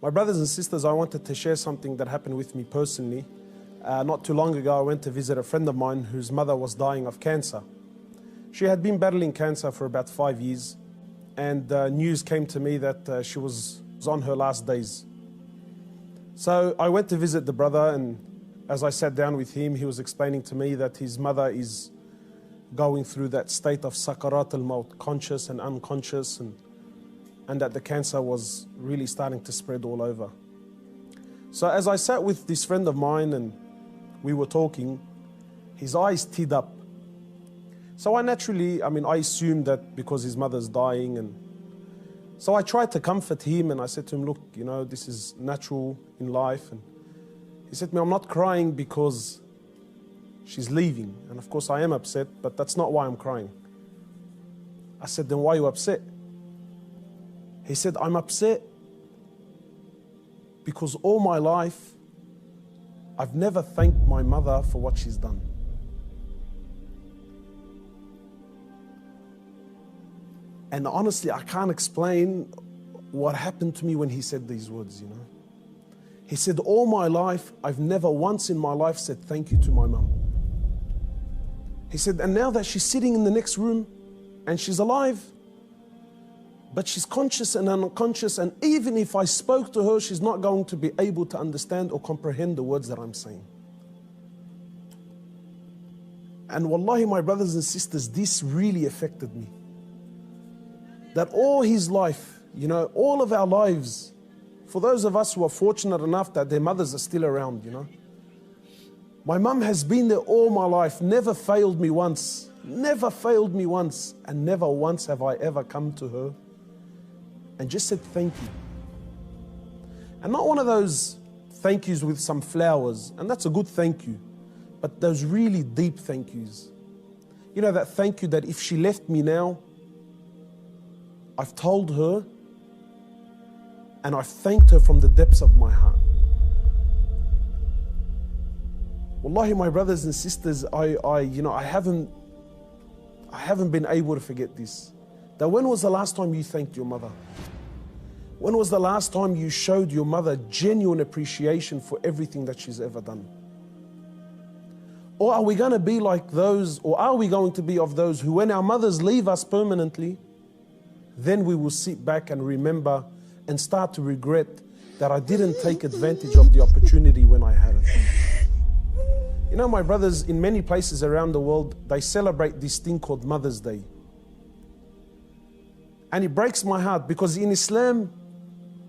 My brothers and sisters, I wanted to share something that happened with me personally. Not too long ago, I went to visit a friend of mine whose mother was dying of cancer. She had been battling cancer for about 5 years, and news came to me that she was on her last days. So I went to visit the brother, and as I sat down with him, he was explaining to me that his mother is going through that state of sakarat al-maut, conscious and unconscious, and that the cancer was really starting to spread all over. So as I sat with this friend of mine and we were talking, his eyes teared up. So I assumed that because his mother's dying, and so I tried to comfort him, and I said to him, look, this is natural in life. And he said to me, I'm not crying because she's leaving. And of course I am upset, but that's not why I'm crying. I said, then why are you upset? He said, I'm upset because all my life I've never thanked my mother for what she's done. And honestly, I can't explain what happened to me when he said these words, He said, all my life, I've never once in my life said thank you to my mum. He said, and now that she's sitting in the next room and she's alive, but she's conscious and unconscious, and even if I spoke to her, she's not going to be able to understand or comprehend the words that I'm saying. And wallahi, my brothers and sisters, this really affected me. That all his life, all of our lives, for those of us who are fortunate enough that their mothers are still around, my mum has been there all my life, never failed me once, and never once have I ever come to her and just said thank you. And not one of those thank yous with some flowers, and that's a good thank you, but those really deep thank yous. That thank you that if she left me now, I've told her and I've thanked her from the depths of my heart. Wallahi, my brothers and sisters, I haven't been able to forget this. That when was the last time you thanked your mother? When was the last time you showed your mother genuine appreciation for everything that she's ever done? Or are we going to be like those, or are we going to be of those who, when our mothers leave us permanently, then we will sit back and remember and start to regret that I didn't take advantage of the opportunity when I had it. My brothers, in many places around the world, they celebrate this thing called Mother's Day. And it breaks my heart because in Islam,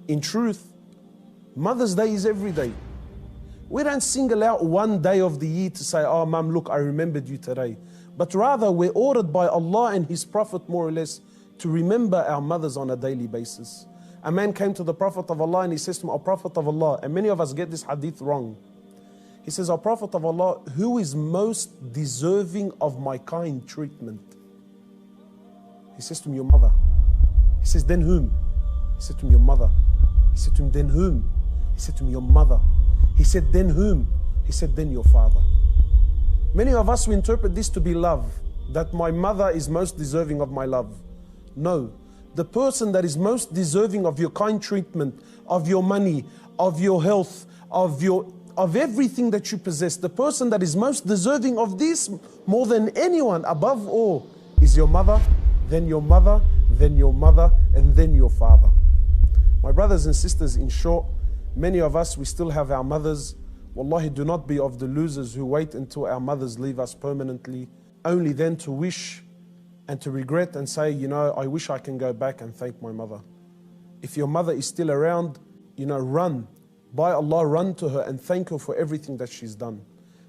in truth, Mother's Day is every day. We don't single out one day of the year to say, oh, Mum, look, I remembered you today. But rather, we're ordered by Allah and His Prophet, more or less, to remember our mothers on a daily basis. A man came to the Prophet of Allah and he says to him, O Prophet of Allah, and many of us get this hadith wrong. He says, O Prophet of Allah, who is most deserving of my kind treatment? He says to him, your mother. He says, then whom? He said to him, your mother. He said to him, then whom? He said to him, your mother. He said, then whom? He said, then your father. Many of us, we interpret this to be love, that my mother is most deserving of my love. No, the person that is most deserving of your kind treatment, of your money, of your health, of everything that you possess, the person that is most deserving of this more than anyone, above all, is your mother, then your mother, then your mother, and then your father. My brothers and sisters, in short, many of us, we still have our mothers. Wallahi, do not be of the losers who wait until our mothers leave us permanently, only then to wish and to regret and say, I wish I can go back and thank my mother. If your mother is still around, run. By Allah, run to her and thank her for everything that she's done.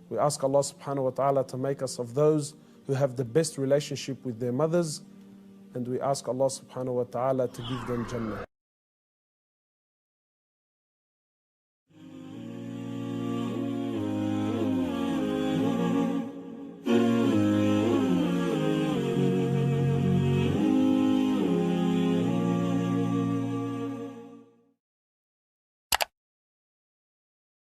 We ask Allah subhanahu wa ta'ala to make us of those who have the best relationship with their mothers, and we ask Allah subhanahu wa ta'ala to give them Jannah.